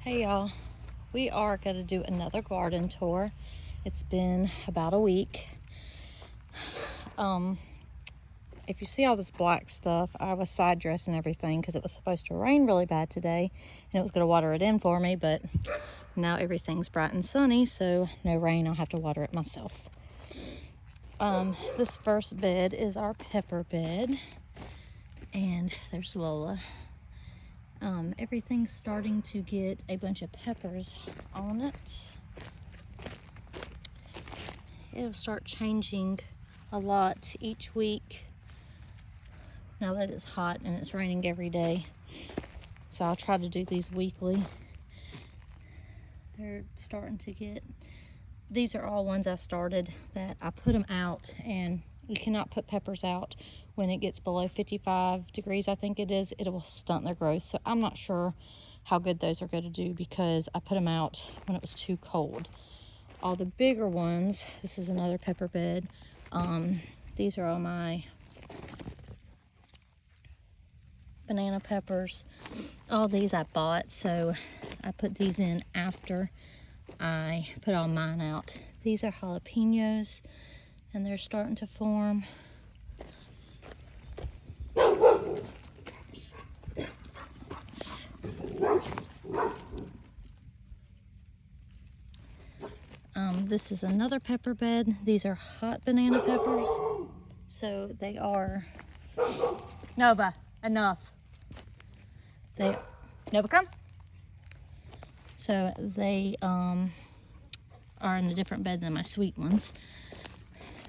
Hey y'all, we are going to do another garden tour. It's been about a week. If you see all this black stuff, I was side dressing everything because it was supposed to rain really bad today and it was going to water it in for me, but now everything's bright and sunny, so no rain, I'll have to water it myself. This first bed is our pepper bed, and there's Lola. Everything's starting to get a bunch of peppers on it. It'll start changing a lot each week now that it's hot and it's raining every day. So I'll try to do these weekly. They're starting to get, these are all ones I started that I put them out, and you cannot put peppers out when it gets below 55 degrees, I think it is. It will stunt their growth. So I'm not sure how good those are going to do because I put them out when it was too cold. All the bigger ones, this is another pepper bed. These are all my banana peppers. All these I bought, so I put these in after I put all mine out. These are jalapenos, and they're starting to form. This is another pepper bed. These are hot banana peppers. So they are, Nova, enough. Nova, come. So they are in a different bed than my sweet ones.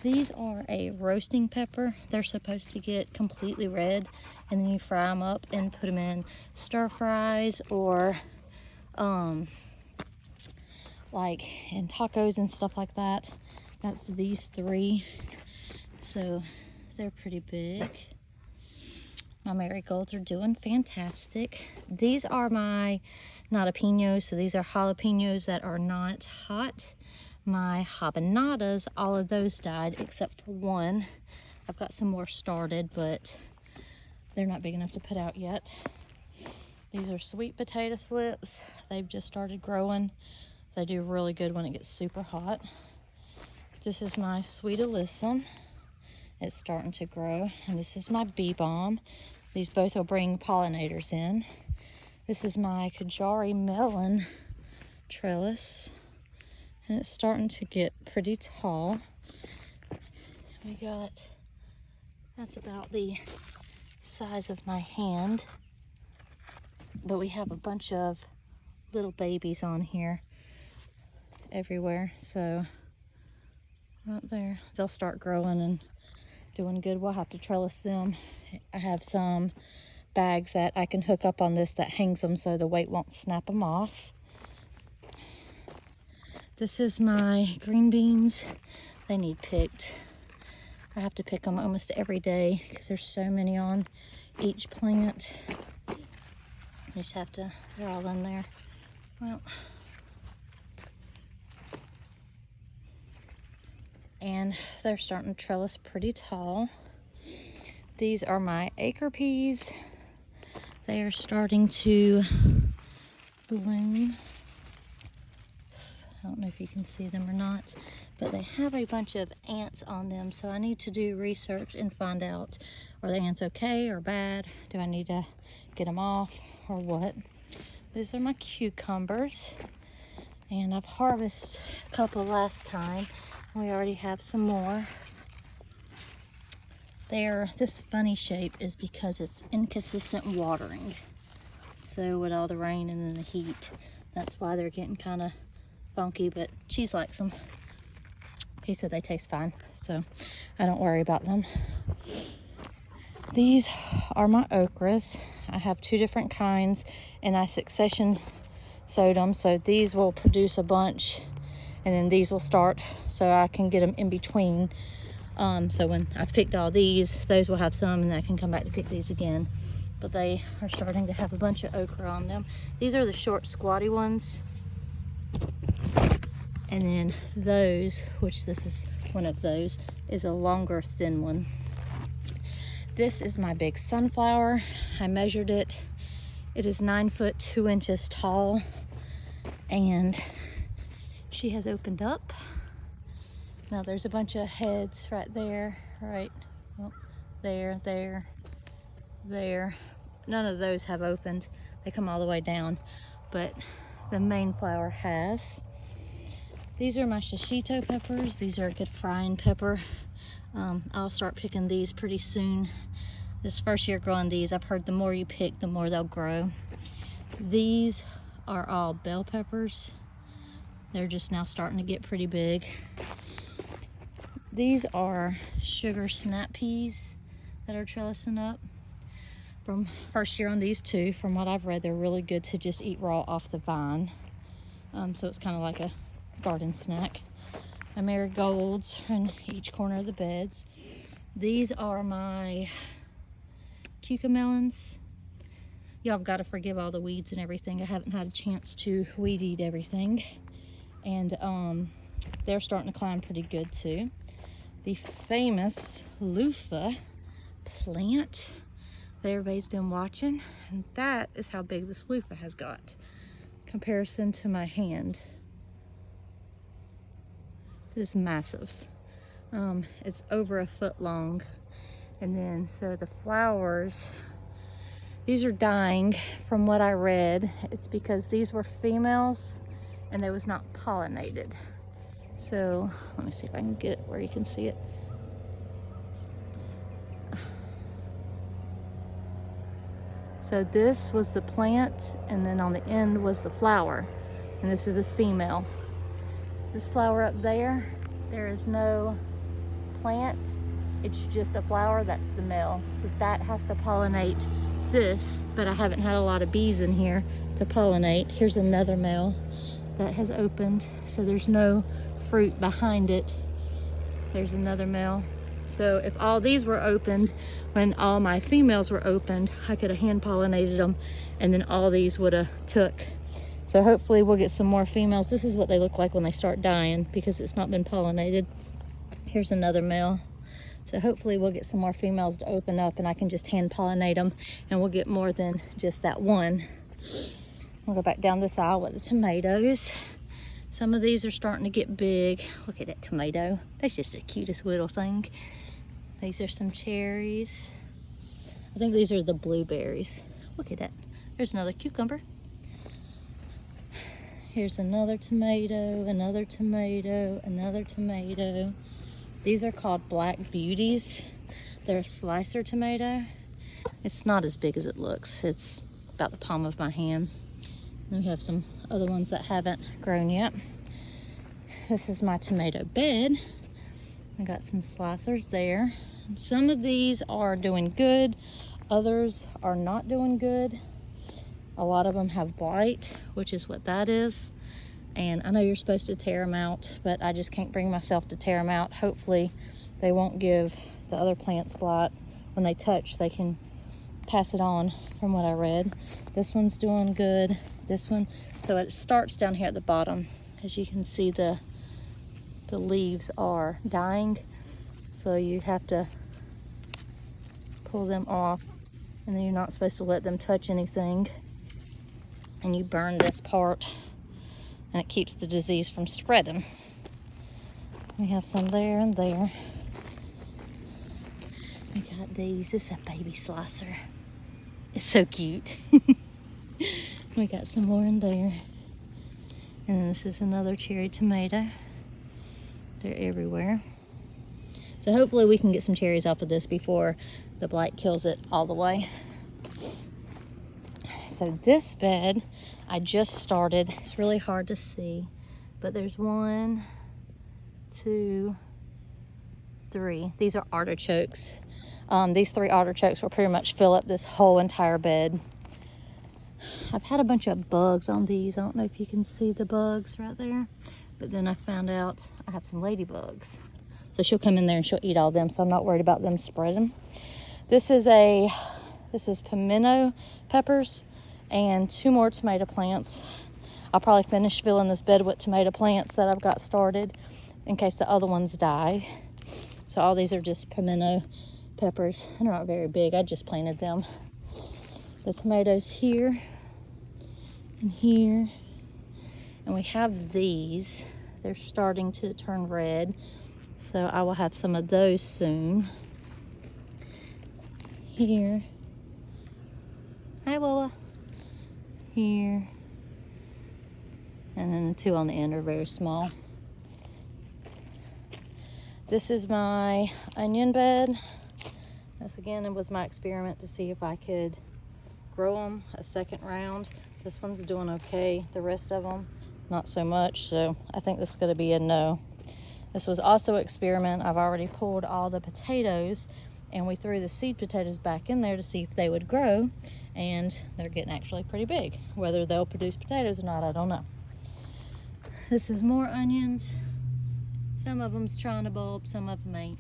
These are a roasting pepper. They're supposed to get completely red, and then you fry them up and put them in stir fries or like in tacos and stuff like that. That's these three. So they're pretty big. My marigolds are doing fantastic. These are my jalapenos, so these are jalapenos that are not hot. My habanadas, all of those died except for one. I've got some more started, but they're not big enough to put out yet. These are sweet potato slips. They've just started growing. They do really good when it gets super hot. This is my sweet alyssum. It's starting to grow. And this is my bee balm. These both will bring pollinators in. This is my Kajari melon trellis, and it's starting to get pretty tall. We got, that's about the size of my hand, but we have a bunch of little babies on here everywhere, so right there, they'll start growing and doing good. We'll have to trellis them. I have some bags that I can hook up on this that hangs them so the weight won't snap them off. This is my green beans. They need picked. I have to pick them almost every day because there's so many on each plant. You just have to, they're all in there. Well, and they're starting to trellis pretty tall. These are my acre peas. They are starting to bloom. I don't know if you can see them or not, but they have a bunch of ants on them, so I need to do research and find out, are the ants okay or bad? Do I need to get them off or what? These are my cucumbers, and I've harvested a couple last time. We already have some more. This funny shape is because it's inconsistent watering. So with all the rain and then the heat, that's why they're getting kind of funky, but Cheese likes them. He said they taste fine, so I don't worry about them. These are my okras. I have two different kinds, and I succession sowed them, so these will produce a bunch, and then these will start, so I can get them in between. So when I've picked all these, those will have some, and I can come back to pick these again. But they are starting to have a bunch of okra on them. These are the short, squatty ones. And then those, which this is one of those, is a longer, thin one. This is my big sunflower. I measured it. It is 9 foot 2 inches tall. and she has opened up. Now there's a bunch of heads right there, right, well, there, there. None of those have opened. They come all the way down, but the main flower has. These are my shishito peppers. These are a good frying pepper. I'll start picking these pretty soon. This first year growing these, I've heard the more you pick, the more they'll grow. These are all bell peppers. They're just now starting to get pretty big. These are sugar snap peas that are trellising up. From first year on these two, from what I've read, they're really good to just eat raw off the vine. So it's kind of like a garden snack. My marigolds are in each corner of the beds. These are my cucamelons. Y'all have got to forgive all the weeds and everything. I haven't had a chance to weed eat everything. And they're starting to climb pretty good too. The famous loofah plant that everybody's been watching, and that is how big this loofah has got. Comparison to my hand. It is massive. It's over a foot long. And then, so the flowers, these are dying from what I read. It's because these were females and they was not pollinated. So let me see if I can get it where you can see it. So this was the plant, and then on the end was the flower. And this is a female. This flower up there, there is no plant. It's just a flower, that's the male. So that has to pollinate this, but I haven't had a lot of bees in here to pollinate. Here's another male that has opened. So there's no fruit behind it. There's another male. So if all these were opened, when all my females were opened, I could have hand pollinated them, and then all these would have took. So hopefully we'll get some more females. This is what they look like when they start dying because it's not been pollinated. Here's another male. So hopefully we'll get some more females to open up and I can just hand pollinate them, and we'll get more than just that one. We'll go back down this aisle with the tomatoes. Some of these are starting to get big. Look at that tomato. That's just the cutest little thing. These are some cherries. I think these are the blueberries. Look at that. There's another cucumber. Here's another tomato, another tomato, another tomato. These are called Black Beauties. They're a slicer tomato. It's not as big as it looks. It's about the palm of my hand. Then we have some other ones that haven't grown yet. This is my tomato bed. I got some slicers there. Some of these are doing good. Others are not doing good. A lot of them have blight, which is what that is. And I know you're supposed to tear them out, but I just can't bring myself to tear them out. Hopefully they won't give the other plants blight. When they touch, they can pass it on from what I read. This one's doing good. This one, so it starts down here at the bottom. As you can see, the leaves are dying. So you have to pull them off, and then you're not supposed to let them touch anything. And you burn this part, and it keeps the disease from spreading. We have some there and there. We got these. This is a baby slicer. It's so cute. We got some more in there. And this is another cherry tomato. They're everywhere. So hopefully we can get some cherries off of this before the blight kills it all the way. So this bed I just started. It's really hard to see, but there's 1, 2, 3. These are artichokes. These 3 artichokes will pretty much fill up this whole entire bed. I've had a bunch of bugs on these. I don't know if you can see the bugs right there, but then I found out I have some ladybugs. So she'll come in there and she'll eat all them, so I'm not worried about them spreading. This is pimento peppers and 2 more tomato plants. I'll probably finish filling this bed with tomato plants that I've got started in case the other ones die. So all these are just pimento peppers. They're not very big. I just planted them. The tomatoes here and here. And we have these. They're starting to turn red, so I will have some of those soon. Here. Hi, Wawa. Here. And then the two on the end are very small. This is my onion bed. This again, it was my experiment to see if I could grow them a second round. This one's doing okay. The rest of them, not so much. So I think this is going to be a no. This was also an experiment. I've already pulled all the potatoes and we threw the seed potatoes back in there to see if they would grow, and they're getting actually pretty big. Whether they'll produce potatoes or not, I don't know. This is more onions. Some of them's trying to bulb, some of them ain't.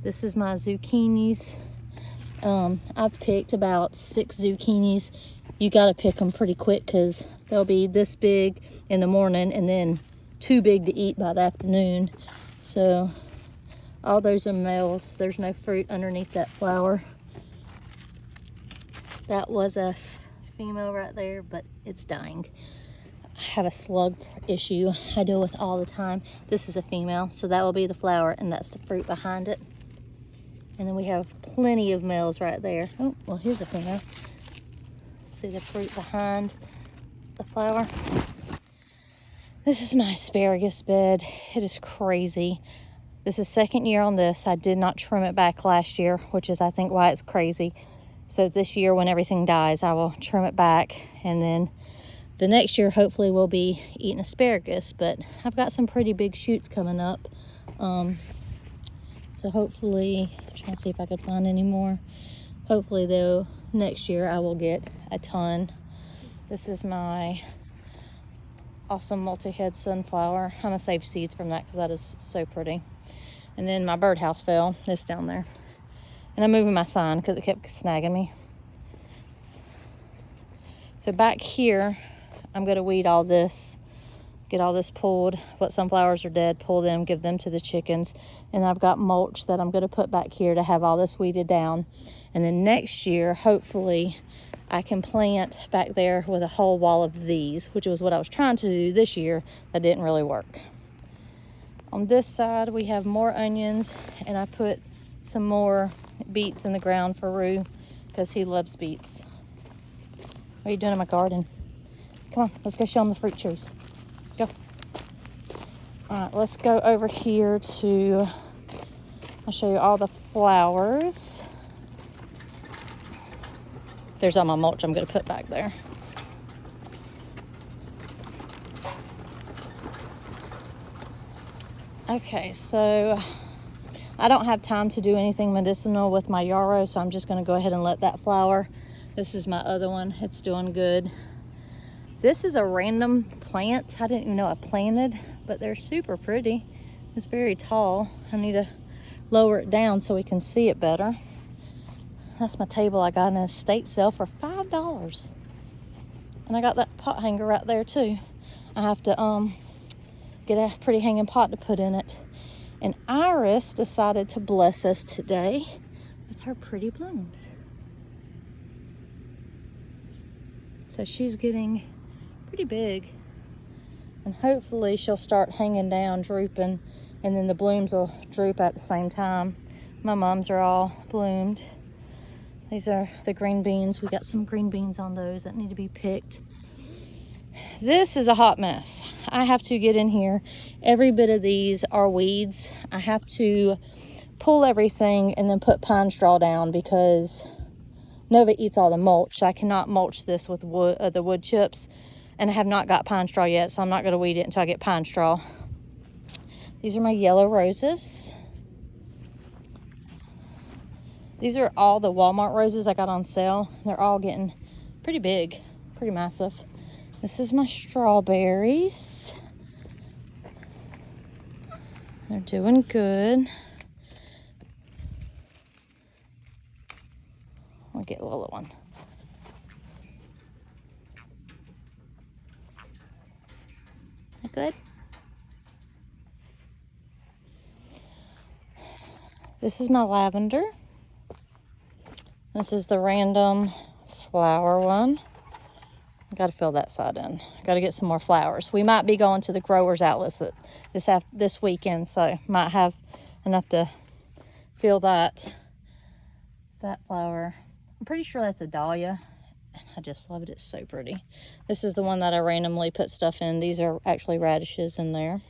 This is my zucchinis. I've picked about 6 zucchinis. You got to pick them pretty quick because they'll be this big in the morning and then too big to eat by the afternoon. So all those are males. There's no fruit underneath that flower. That was a female right there, but it's dying. I have a slug issue I deal with all the time. This is a female, so that will be the flower, and that's the fruit behind it. And then we have plenty of males right there. Oh, well, here's a female. See the fruit behind the flower? This is my asparagus bed. It is crazy. This is second year on this. I did not trim it back last year, which is I think why it's crazy. So this year when everything dies, I will trim it back, and then the next year hopefully we'll be eating asparagus. But I've got some pretty big shoots coming up. So hopefully, I'm trying to see if I could find any more. Hopefully though, next year I will get a ton. This is my awesome multi-head sunflower. I'm gonna save seeds from that because that is so pretty. And then my birdhouse fell. It's down there. And I'm moving my sign because it kept snagging me. So back here, I'm gonna weed all this, get all this pulled. What sunflowers are dead, pull them, give them to the chickens. And I've got mulch that I'm gonna put back here to have all this weeded down. And then next year, hopefully, I can plant back there with a whole wall of these, which was what I was trying to do this year. That didn't really work. On this side, we have more onions, and I put some more beets in the ground for Rue because he loves beets. What are you doing in my garden? Come on, let's go show him the fruit trees. Go. All right, let's go over here to, I'll show you all the flowers. There's all my mulch I'm going to put back there. Okay, so I don't have time to do anything medicinal with my yarrow, so I'm just going to go ahead and let that flower. This is my other one. It's doing good. This is a random plant. I didn't even know I planted, but they're super pretty. It's very tall. I need to lower it down so we can see it better. That's my table I got in an estate sale for $5. And I got that pot hanger right there too. I have to get a pretty hanging pot to put in it. And Iris decided to bless us today with her pretty blooms. So she's getting pretty big. And hopefully she'll start hanging down, drooping, and then the blooms will droop at the same time. My mums are all bloomed. These are the green beans. We got some green beans on those that need to be picked. This is a hot mess. I have to get in here. Every bit of these are weeds. I have to pull everything and then put pine straw down because Nova eats all the mulch. I cannot mulch this with wood, the wood chips, and I have not got pine straw yet, so I'm not going to weed it until I get pine straw. These are my yellow roses. These are all the Walmart roses I got on sale. They're all getting pretty big, pretty massive. This is my strawberries. They're doing good. I'll get a little one. Good. This is my lavender. This is the random flower one. got to fill that side in. Got to get some more flowers. We might be going to the growers outlets this weekend, so might have enough to fill that flower. I'm pretty sure that's a dahlia. I just love it. It's so pretty. This is the one that I randomly put stuff in. These are actually radishes in there.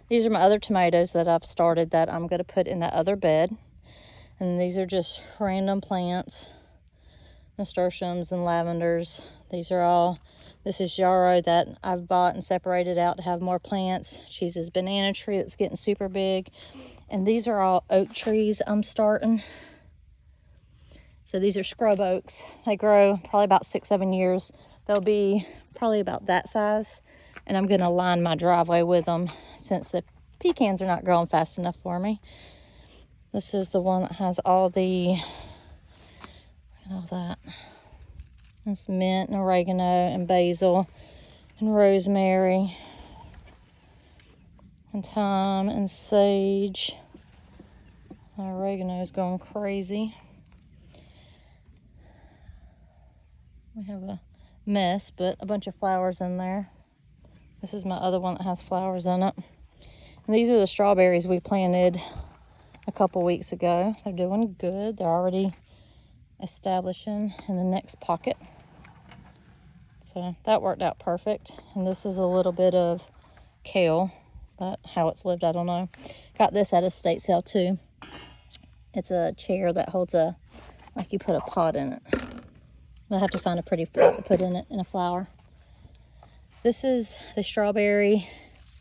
These are my other tomatoes that I've started that I'm going to put in that other bed. And these are just random plants, nasturtiums and lavenders. These are all, this is yarrow that I've bought and separated out to have more plants. She's this banana tree that's getting super big. And these are all oak trees I'm starting. So these are scrub oaks. They grow probably about 6-7 years. They'll be probably about that size. And I'm going to line my driveway with them since the pecans are not growing fast enough for me. This is the one that has all that. It's mint and oregano and basil and rosemary and thyme and sage. My oregano is going crazy. We have a mess, but a bunch of flowers in there. This is my other one that has flowers in it. And these are the strawberries we planted a couple weeks ago. They're doing good. They're already establishing in the next pocket. So that worked out perfect. And this is a little bit of kale, but how it's lived, I don't know. Got this at a estate sale too. It's a chair that holds like you put a pot in it. I'll have to find a pretty pot to put in it in a flower. This is the strawberry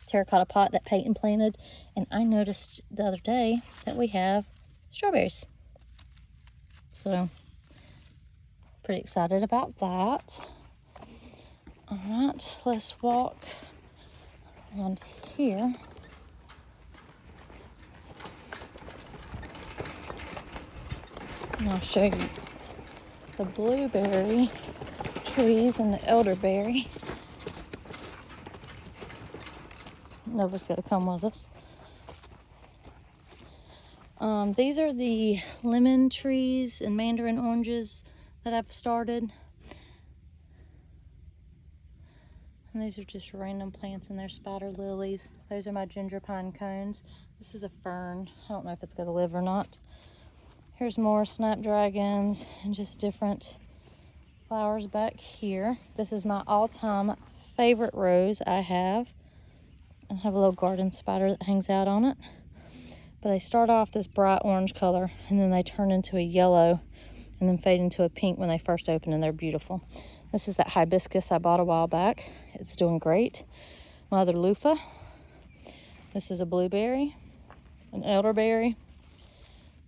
terracotta pot that Peyton planted. And I noticed the other day that we have strawberries. So, pretty excited about that. All right, let's walk around here. And I'll show you the blueberry trees and the elderberry. Nova's got to come with us. These are the lemon trees and mandarin oranges that I've started. And these are just random plants, and they're spider lilies. Those are my ginger pine cones. This is a fern. I don't know if it's going to live or not. Here's more snapdragons and just different flowers back here. This is my all-time favorite rose I have. I have a little garden spider that hangs out on it. But they start off this bright orange color, and then they turn into a yellow and then fade into a pink when they first open, and they're beautiful. This is that hibiscus I bought a while back. It's doing great. My other loofah. This is a blueberry, an elderberry,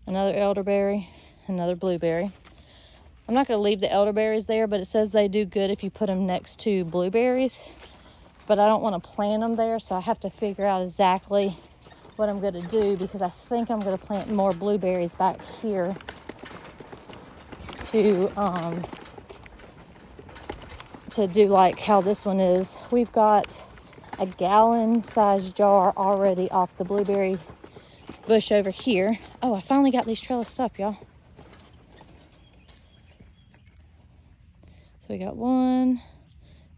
another elderberry, another blueberry. I'm not going to leave the elderberries there, but it says they do good if you put them next to blueberries. But I don't want to plant them there, so I have to figure out exactly what I'm going to do, because I think I'm going to plant more blueberries back here to do like how this one is. We've got a gallon-sized jar already off the blueberry bush over here. Oh, I finally got these trellised up, y'all. So we got 1,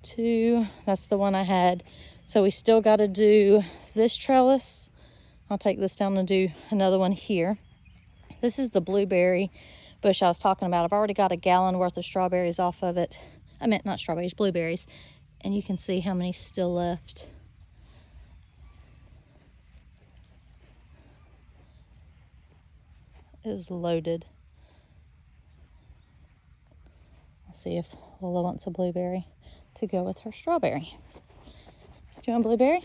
2, that's the one I had. So we still got to do this trellis. I'll take this down and do another one here. This is the blueberry bush I was talking about. I've already got a gallon worth of strawberries off of it. I meant not strawberries, blueberries. And you can see how many's still left. It is loaded. Let's see if Lola wants a blueberry to go with her strawberry. Do you want a blueberry?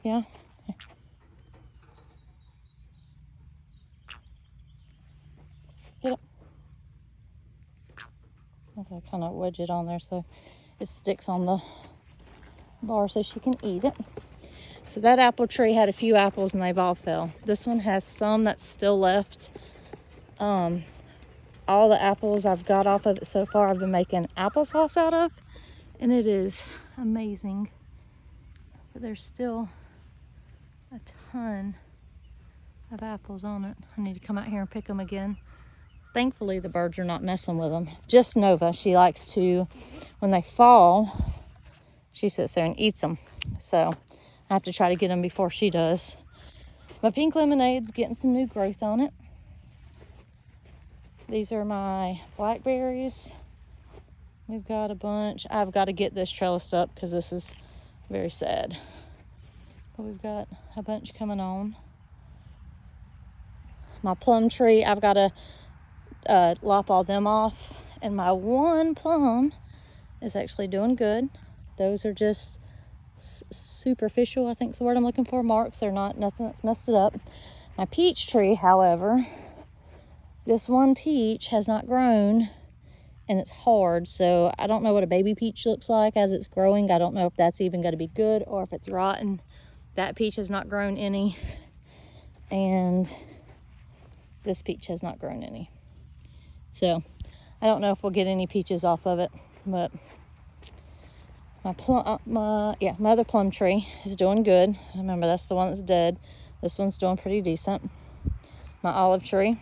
Yeah? Here. Get up. Okay, kind of wedge it on there so it sticks on the bar so she can eat it. So that apple tree had a few apples and they've all fell. This one has some that's still left. All the apples I've got off of it so far I've been making applesauce out of, and it is amazing. But there's still a ton of apples on it. I need to come out here and pick them again. thankfully the birds are not messing with them. Just Nova, she likes to, when they fall, she sits there and eats them. So I have to try to get them before she does. My pink lemonade's getting some new growth on it. These are my blackberries. We've got a bunch. I've got to get this trellised up because this is very sad. But we've got a bunch coming on. My plum tree, I've got to lop all them off. And my one plum is actually doing good. Those are just superficial, I think is the word I'm looking for, marks. They're not nothing that's messed it up. My peach tree, however, this one peach has not grown and it's hard, so I don't know what a baby peach looks like as it's growing. I don't know if that's even going to be good or if it's rotten. That peach has not grown any, and this peach has not grown any. So I don't know if we'll get any peaches off of it, but my other plum tree is doing good. Remember, that's the one that's dead. This one's doing pretty decent. My olive tree,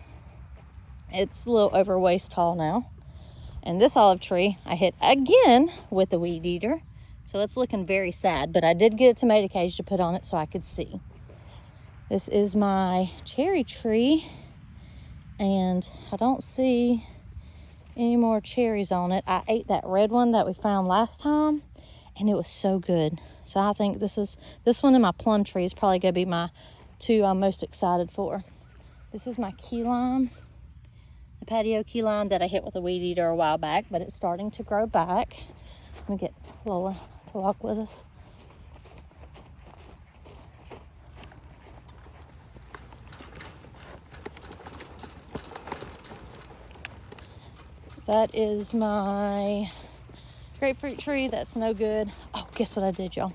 it's a little over waist tall now. And this olive tree I hit again with a weed eater, so it's looking very sad, but I did get a tomato cage to put on it so I could see. This is my cherry tree, and I don't see any more cherries on it. I ate that red one that we found last time, and it was so good. So I think this one and my plum tree is probably gonna be my two I'm most excited for. This is my key lime, the patio key lime that I hit with a weed eater a while back, but it's starting to grow back. Let me get Lola to walk with us. That is my grapefruit tree. That's no good. Oh, guess what I did, y'all?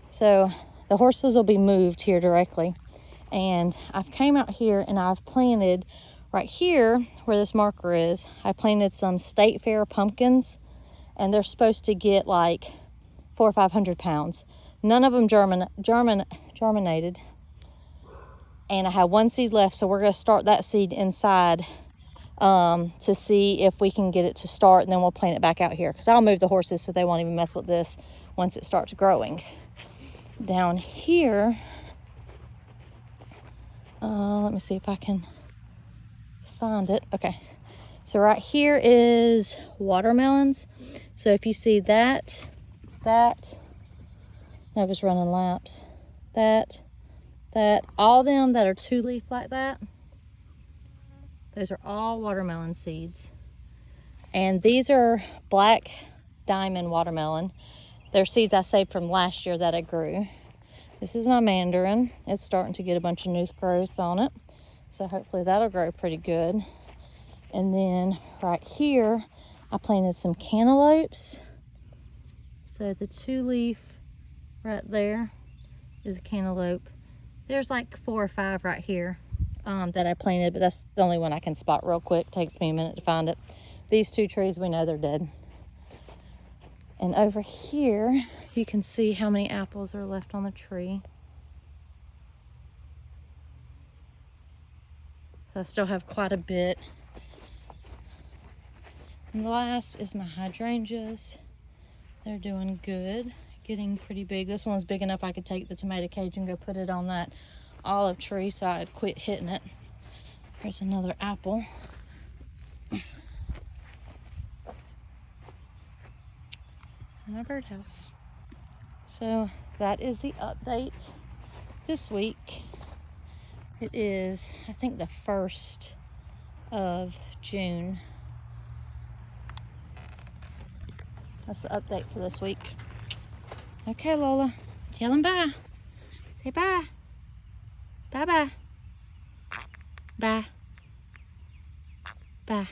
So the horses will be moved here directly, and I've came out here and I've planted right here where this marker is. I planted some State Fair pumpkins, and they're supposed to get like 400 or 500 pounds. None of them germinated, and I have one seed left, so we're going to start that seed inside to see if we can get it to start, and then we'll plant it back out here because I'll move the horses so they won't even mess with this once it starts growing. Down here, let me see if I can find it. Okay, so right here is watermelons. So if you see that I was running laps, that all them that are two leaf like that, those are all watermelon seeds. And these are Black Diamond watermelon. They're seeds I saved from last year that I grew. This is my mandarin. It's starting to get a bunch of new growth on it, so hopefully that'll grow pretty good. And then right here, I planted some cantaloupes. So the two leaf right there is a cantaloupe. There's like 4 or 5 right here that I planted, but that's the only one I can spot real quick. Takes me a minute to find it. These 2 trees, we know they're dead. And over here, you can see how many apples are left on the tree. So I still have quite a bit. And the last is my hydrangeas. They're doing good, getting pretty big. This one's big enough I could take the tomato cage and go put it on that olive tree, so I'd quit hitting it. There's another apple. And a birdhouse. So that is the update this week. It is, I think, the 1st of June. That's the update for this week. Okay, Lola, tell them bye. Say bye. Bye-bye. Bye. Bye.